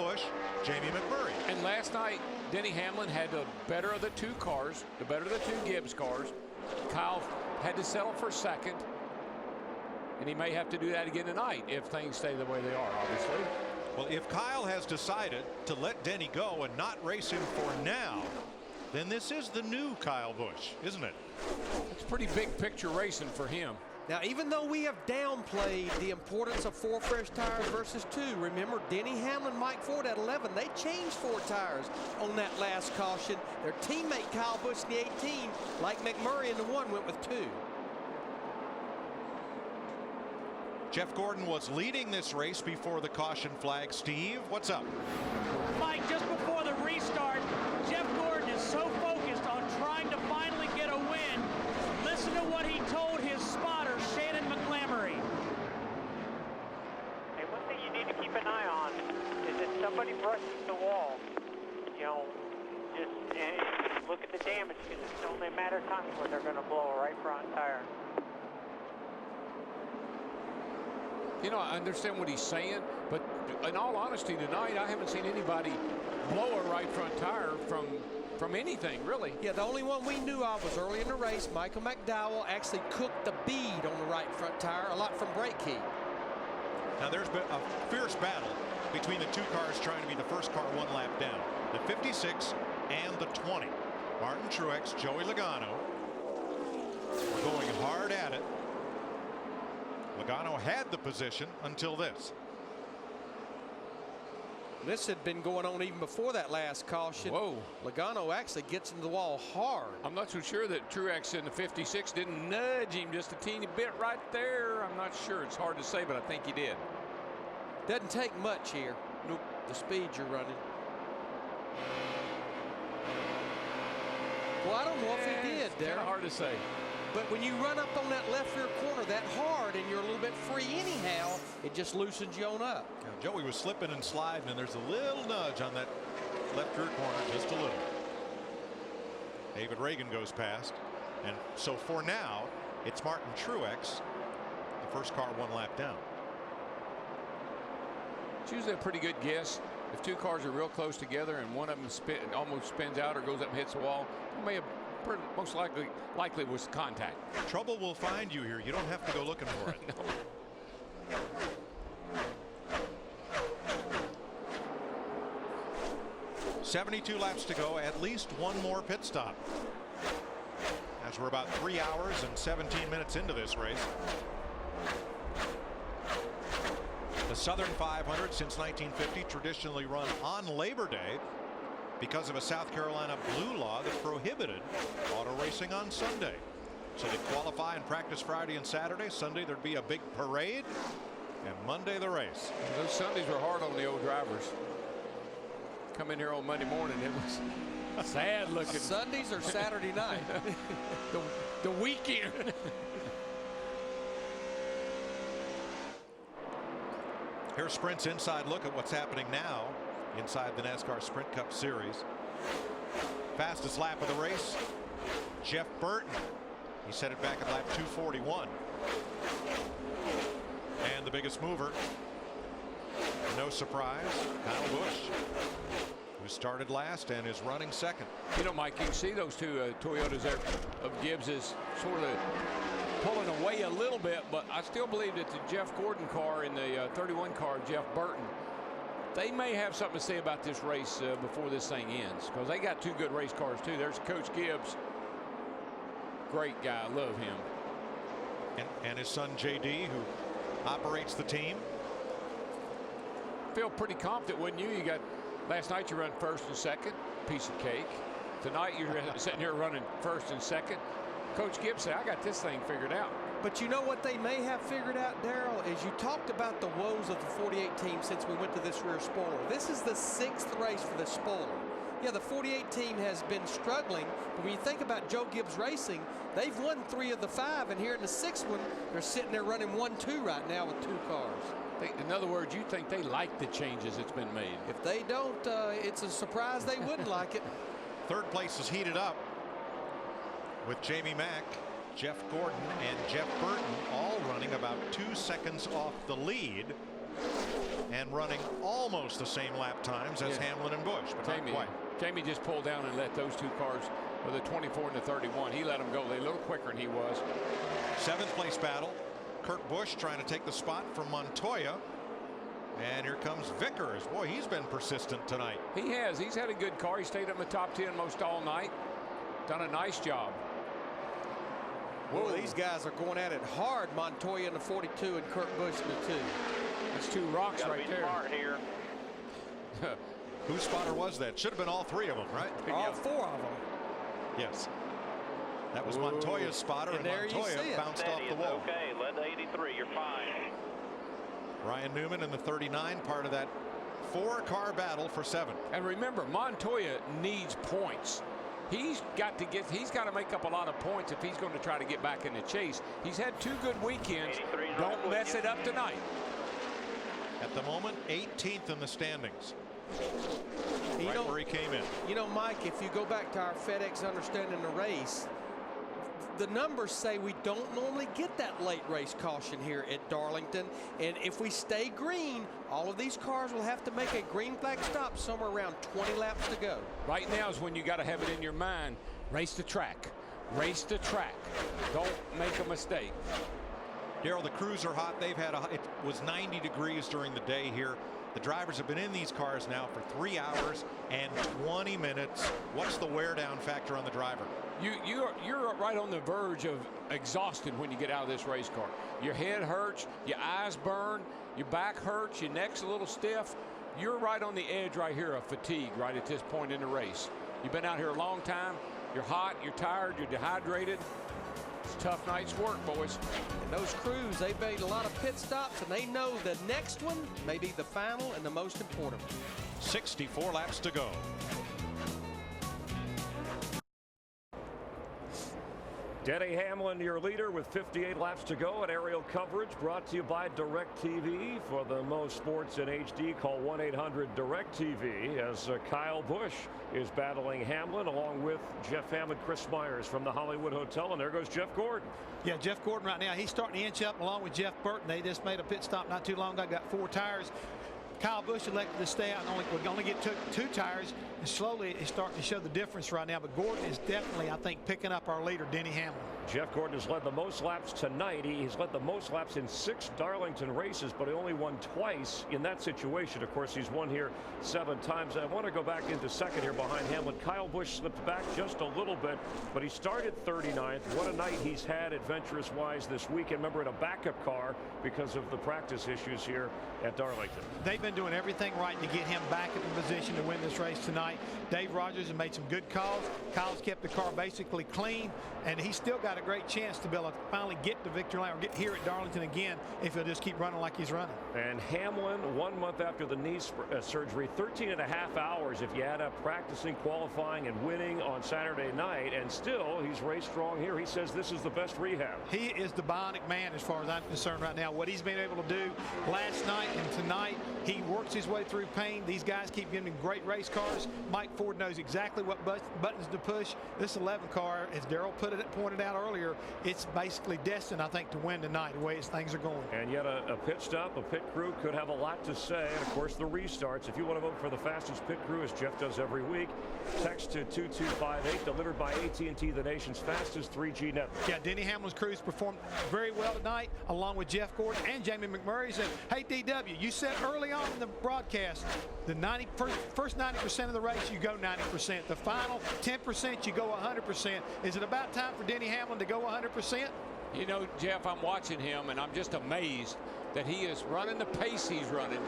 Busch, Jamie McMurray. And last night, Denny Hamlin had the better of the two cars, the better of the two Gibbs cars. Kyle had to settle for second. And he may have to do that again tonight if things stay the way they are, obviously. Well, if Kyle has decided to let Denny go and not race him for now, then this is the new Kyle Busch, isn't it? It's pretty big picture racing for him. Now, even though we have downplayed the importance of 4 fresh tires versus 2, remember Denny Hamlin, Mike Ford at 11, they changed 4 tires on that last caution. Their teammate Kyle Busch in the 18, like McMurray in the 1, went with 2. Jeff Gordon was leading this race before the caution flag. Steve, what's up? Mike, just before the restart, Jeff Gordon is so focused on trying to finally get a win. Listen to what he told his spotter, Shannon McLamory. Hey, one thing you need to keep an eye on is if somebody brushes the wall, you know, just look at the damage, because it's only a matter of time before they're going to blow a right front tire. You know, I understand what he's saying, but in all honesty, tonight I haven't seen anybody blow a right front tire from anything, really. Yeah, the only one we knew of was early in the race. Michael McDowell actually cooked the bead on the right front tire, a lot from brake heat. Now there's been a fierce battle between the two cars trying to be the first car 1 lap down. The 56 and the 20. Martin Truex, Joey Logano were going hard at it. Logano had the position until this. This had been going on even before that last caution. Whoa. Logano actually gets into the wall hard. I'm not so sure that Truex in the 56 didn't nudge him just a teeny bit right there. I'm not sure. It's hard to say, but I think he did. Doesn't take much here. Nope. The speed you're running. Well, I don't know if he did, Kind Darryl. of hard to say. But when you run up on that left rear corner that hard and you're a little bit free anyhow, it just loosens you on up. Now, Joey was slipping and sliding, and there's a little nudge on that left rear corner, just a little. David Reagan goes past. And so for now, it's Martin Truex, the first car 1 lap down. It's usually a pretty good guess. If two cars are real close together and one of them almost spins out or goes up and hits the wall, it may have most likely was contact. Trouble will find you here. You don't have to go looking for it. No. 72 laps to go. At least one more pit stop, as we're about 3 hours and 17 minutes into this race. The Southern 500 since 1950 traditionally run on Labor Day because of a South Carolina blue law that prohibited auto racing on Sunday. So they qualify and practice Friday and Saturday. Sunday there'd be a big parade, and Monday the race. Those Sundays were hard on the old drivers. Come in here on Monday morning, it was sad looking. Sundays or Saturday night? the weekend. Here's Sprint's inside look at what's happening now inside the NASCAR Sprint Cup Series. Fastest lap of the race, Jeff Burton. He set it back at lap 241. And the biggest mover, no surprise, Kyle Busch, who started last and is running second. You know, Mike, you can see those two Toyotas there of Gibbs is sort of pulling away a little bit, but I still believe that the Jeff Gordon car and the 31 car, Jeff Burton, they may have something to say about this race before this thing ends, because they got two good race cars too. There's Coach Gibbs, great guy, love him, and his son JD, who operates the team. Feel pretty confident, wouldn't you? You got last night you run first and second, piece of cake. Tonight you're sitting here running first and second. Coach Gibbs said, I got this thing figured out. But you know what they may have figured out, Darryl, is you talked about the woes of the 48 team since we went to this rear spoiler. This is the 6th race for the spoiler. Yeah, the 48 team has been struggling, but when you think about Joe Gibbs Racing, they've won 3 of the 5, and here in the 6th one, they're sitting there running 1-2 right now with 2 cars. In other words, you think they like the changes that's been made. If they don't, it's a surprise they wouldn't like it. Third place is heated up with Jamie Mack, Jeff Gordon, and Jeff Burton all running about 2 seconds off the lead. and running almost the same lap times as Hamlin and Busch, but not quite. Jamie just pulled down and let those two cars, with the 24 and the 31, he let them go. They're a little quicker than he was. 7th place battle. Kurt Busch trying to take the spot from Montoya. And here comes Vickers. Boy, he's been persistent tonight. He has. He's had a good car. He stayed in the top 10 most all night. Done a nice job. Whoa, these guys are going at it hard. Montoya in the 42 and Kurt Busch in the 2. That's two rocks right there. Smart here. Whose spotter was that? Should have been all 3 of them, right? All 4 of them. Yes. That was Montoya's spotter, and Montoya bounced off the wall. Okay, led to 83. You're fine. Ryan Newman in the 39, part of that 4-car battle for 7th. And remember, Montoya needs points. He's got to make up a lot of points if he's going to try to get back in the chase. He's had 2 good weekends. Don't mess it up tonight. At the moment, 18th in the standings. Right where he came in. You know, Mike, if you go back to our FedEx understanding the race, the numbers say we don't normally get that late race caution here at Darlington. And if we stay green, all of these cars will have to make a green flag stop somewhere around 20 laps to go. Right now is when you got to have it in your mind. Race the track. Race the track. Don't make a mistake. Darrell, the crews are hot. They've had it was 90 degrees during the day here. The drivers have been in these cars now for 3 hours and 20 minutes. What's the wear down factor on the driver? You're right on the verge of exhausted when you get out of this race car. Your head hurts, your eyes burn, your back hurts, your neck's a little stiff. You're right on the edge right here of fatigue right at this point in the race. You've been out here a long time. You're hot, you're tired, you're dehydrated. It's a tough night's work, boys. And those crews, they've made a lot of pit stops, and they know the next one may be the final and the most important. 64 laps to go. Denny Hamlin, your leader, with 58 laps to go. And aerial coverage brought to you by DirecTV. For the most sports in HD, call 1-800-DirecTV as Kyle Busch is battling Hamlin along with Jeff Hammond, Chris Myers from the Hollywood Hotel. And there goes Jeff Gordon. Yeah, Jeff Gordon right now, he's starting to inch up along with Jeff Burton. They just made a pit stop not too long ago, got 4 tires. Kyle Busch elected to stay out and only get 2 tires, and slowly it's starting to show the difference right now. But Gordon is definitely, I think, picking up our leader, Denny Hamlin. Jeff Gordon has led the most laps tonight. He's led the most laps in 6 Darlington races, but he only won twice in that situation. Of course, he's won here 7 times. I want to go back into second here behind Hamlin. Kyle Busch slipped back just a little bit, but he started 39th. What a night he's had adventurous-wise this weekend. Remember, in a backup car because of the practice issues here at Darlington. They've been doing everything right to get him back in the position to win this race tonight. Dave Rogers has made some good calls. Kyle's kept the car basically clean, and he's still got a great chance to be able to finally get to victory lane or get here at Darlington again if he'll just keep running like he's running. And Hamlin, 1 month after the knee surgery, 13.5 hours if you add up practicing, qualifying, and winning on Saturday night, and still he's raced strong here. He says this is the best rehab. He is the bionic man as far as I'm concerned right now. What he's been able to do last night and tonight, he works his way through pain. These guys keep giving him great race cars. Mike Ford knows exactly what buttons to push. This 11 car, as Darrell pointed out earlier, it's basically destined, I think, to win tonight, the way things are going. And yet a pit stop, a pit crew could have a lot to say. And, of course, the restarts. If you want to vote for the fastest pit crew, as Jeff does every week, text to 2258, delivered by AT&T, the nation's fastest 3G network. Yeah, Denny Hamlin's crews performed very well tonight, along with Jeff Gordon and Jamie McMurray. Said, hey, DW, you said early on in the broadcast, the first 90% of the race, you go 90%. The final 10%, you go 100%. Is it about time for Denny Hamlin to go 100%? You know, Jeff, I'm watching him, and I'm just amazed that he is running the pace he's running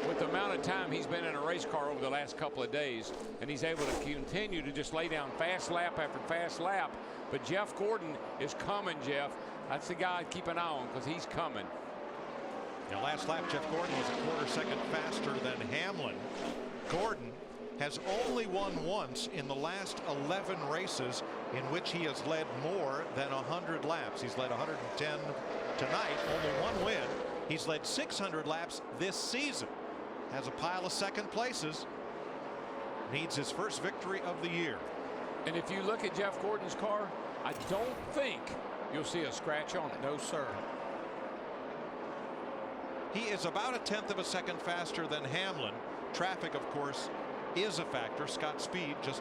with the amount of time he's been in a race car over the last couple of days, and he's able to continue to just lay down fast lap after fast lap. But Jeff Gordon is coming, Jeff. That's the guy to keep an eye on, because he's coming. Now, last lap, Jeff Gordon was a quarter second faster than Hamlin. Gordon has only won once in the last 11 races in which he has led more than 100 laps. He's led 110 tonight, only 1 win. He's led 600 laps this season. Has a pile of second places. Needs his first victory of the year. And if you look at Jeff Gordon's car, I don't think you'll see a scratch on it. No, sir. He is about a 1/10 of a second faster than Hamlin. Traffic, of course, is a factor. Scott's speed just